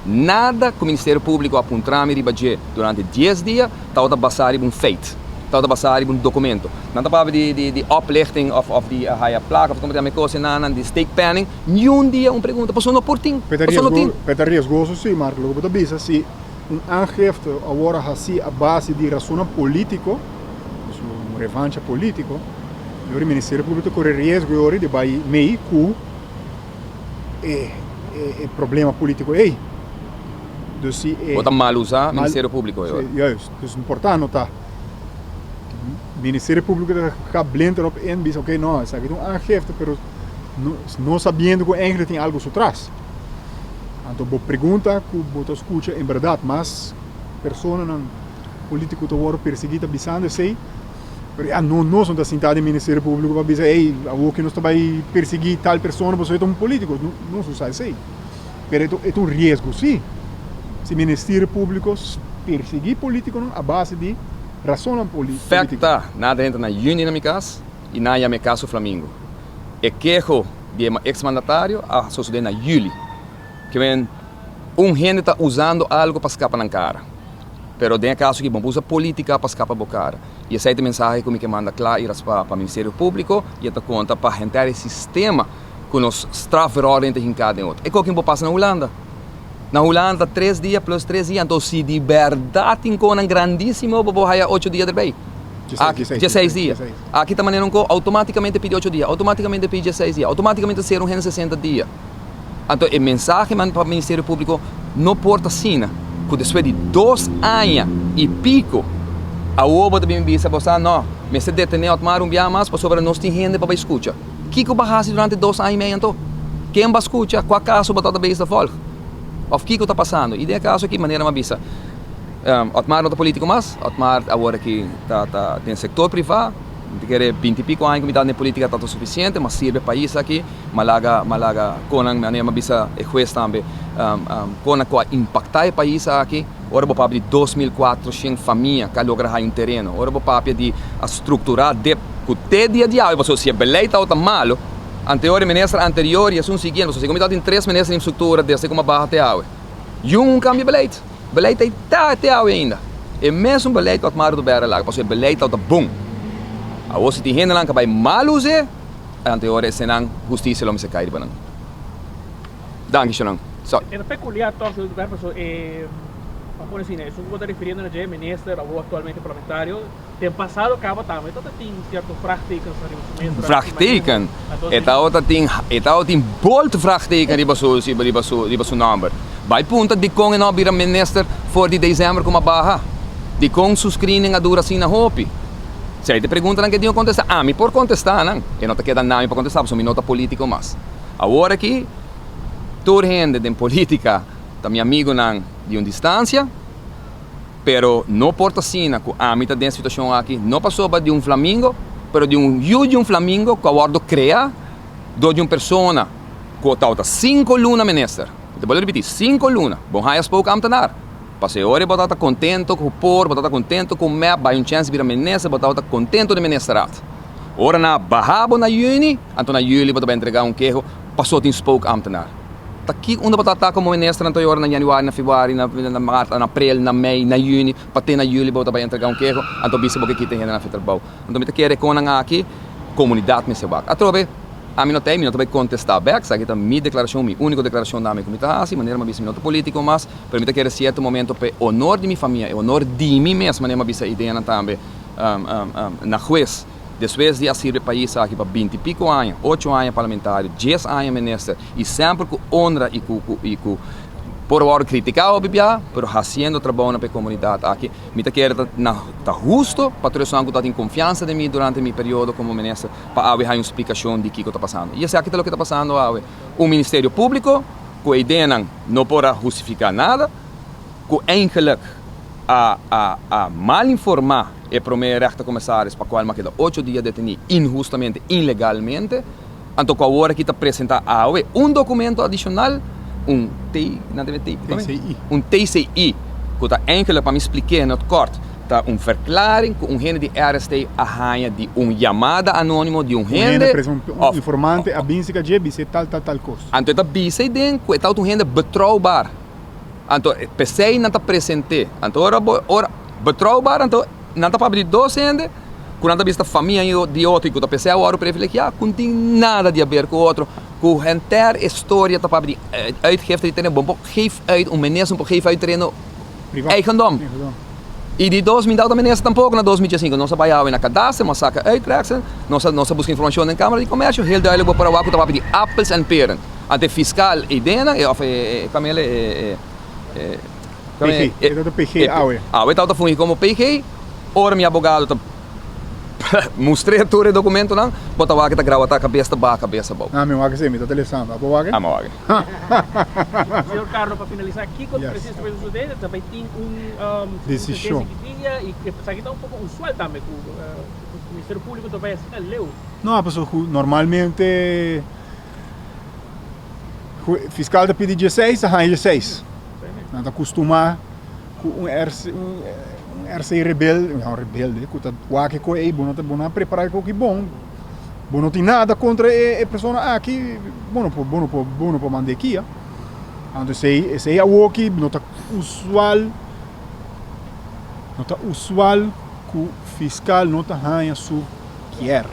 Nada que o Ministério Público apontame ribaje durante 10 dias, está basado em feito, está basado em documento. Nada para de oplichting of the higher plaque, of como coisa na de stake panning, nenhum dia pergunta, passou no portinho, passou no tim. Peter riesgoso sim, Marco, logo da bisa, se aangifte agora assim a base de razão político, revanche político, o Ministério Público corre risco hoje de vai meio com problema político aí. Dus Bota mal usar o Ministério Público. Juist, dus importante notar. O Ministério Público está blender op in, diz, ok, não, isso aqui é aangifte, mas não sabendo que ainda tem algo por trás. Então, boa pergunta, que você escuta em verdade, mas pessoas não político que estão perseguidas, bisando, sei, não são da cidade do Ministério Público para dizer, ei, que nós estamos perseguir tal pessoa, você é político, não se sabe, sei. Mas é risco, sim. Se o Ministério Público perseguir político a base de razão política. Facta, nada entra na União na minha casa e na minha casa Flamengo. É queijo de ex-mandatário a suceder na Juli. Que vem, gente está usando algo para escapar na cara. Pero tem caso que usa política para escapar da cara. E essa é a mensagem que manda claro para o Ministério Público e esta conta para entrar o sistema com os strafverordenen em cada outro. É o que passa na Holanda. Na Holanda, 3 dias plus 3 dias, então se de verdade tem um grandíssimo, vou ter 8 dias de 16 dias. Aqui também não automaticamente pede 8 dias, automaticamente pede 16 dias, automaticamente ser 60 dias. Então, a mensagem para o Ministério Público não porta sina, que depois de 2 anos e pico, a obra de BMB se você não, mas se detém a tomar dia mais, para sobre nós tem gente para escutar. O que vai fazer durante 2 anos e meio, então? Quem vai escutar? Qual caso vai estar bem da volta? O que está passando? E de caso aqui, maneira mais bisa. Otmar não é político mais, Otmar agora que tem setor privado, quer 20 e pico anos que me política está suficiente, mas serve para isso aqui, malaga com a maneira mais bisa é juiz também, com a impactar o país aqui. Ora vou para 2.400 famílias que lograr um terreno, ora vou para de estruturar de que dia a dia, você se é beleita ou tá malo. Anterior ministro anterior e assim seguindo, se como tem 3 ministros em estrutura desde como barra até água. E cambio beleita. Beleita está até água ainda. E mesmo beleita que o do berra lá, porque beleita está bom. A você tem gente lá que vai mal usar, anterior se não justiça não se cai de banana. Danke schön. So. É peculiar torce do governo, por assim, isso que eu estou referindo a ministro, ou atualmente parlamentário, tem passado acaba também, então tem certo vraagteken van vraagteken? Het tem bold vraagteken die baso number. Bij punten die kon en bij de minister voor die december como barra. Die kon su screening a dura assim na hopi. Se te perguntam que tinha contestar, me por contestar, não? E não te queda nada para contestar, só me nota político mais. Agora aqui, toda gente de política, tá meu amigo não de uma distância, pero não porta sina que a mitad dessa situação aqui não passou de um Flamengo, pero de um Flamengo que agora cria de uma pessoa que está 5 lunas minister. Eu vou repetir, 5 lunas. Bom, aí pouco amtanar. Passei hora para estar contente com o por, para estar contente com o MEP, vai chance de vir a ministra, para estar contente de ministrato. Ora na barrabo na Juni, então na Juli para entregar queijo, passou de pouco amtanar. Aqui onde para estar como ministra na hora na januário, na fevereiro, na março, na abril, na maio, na junho, para ter na julho para entregar queijo, então bisa porque aqui tem gente na fetrabau. Então me quer com aqui comunidade me se vai. Atrobe a mim não vai contestar back, sabe que tá minha declaração, minha única declaração da minha comunidade, assim maneira mais minuto político, mas permite que certo momento para honor de minha família, e honor de mim mesmo, maneira mais ideia também na juiz. Depois de assistir o país aqui para 20 e pico anos, 8 anos parlamentar, 10 anos ministro, e sempre com honra e com por hora criticar o BBA, mas fazendo trabalho para a comunidade aqui. Me quer tá justo, para todos os que têm confiança em mim durante meu período como ministro, para haver uma explicação de o que está passando. E esse aqui é o que está passando, o Ministério Público, que a ideia não pode justificar nada, que eigenlijk a mal informar e prometer rechtercommissaris para qual queda 8 dias detenido injustamente, ilegalmente, então agora que está apresentar documento adicional, TCI, que está eigenlijk para me explicar no corte, está verklaring que gente de RST arranha de chamada anônimo de gente informante a bísica de tal coisa. Então está bisa que está gente betrouwbaar. Anto, pensei não tá presente. Anto, ora betrouwbaar, anto, não tá para abrir docente, quando tá vista família de outro, que tá pensei agora privilegiado, não tem nada de a ver com o outro. Com a inteira história tá para abrir uitgifte de terreno, bom, geef uit, minister, geef uit terreno eigendom. E de 2000 da minister tampouco, na 2005, nós trabalhávamos na cadastro, nós saca uittrekken, nós buscamos informação na Câmara de Comércio, heel duidelijk para o que tá para abrir appels en peren. Ante fiscal e dena, of Camille, PG, é do PG, eu estava fui como PG, ora meu advogado tá mostrei todo o documento não, bota lá que tá gravata cabeça ba cabeça bom. Ah, meu água sim, me tá televisión, tá bom água? Amo água. Senhor Carlos, para finalizar aqui, quando precisa fazer o dele, também tem decisão e que isso aqui está um pouco usual também, que o Ministério Público também assim, leu. Não, pessoal, normalmente o fiscal da pede 16, a 16. Não está acostumado com RC rebelde, não rebelde, que está aqui com ele, não preparar com que bom. Bom, não tem nada contra a pessoa aqui, bom para mandar aqui. Então, esse é o que não está usual que o fiscal não está ganhando o que quer.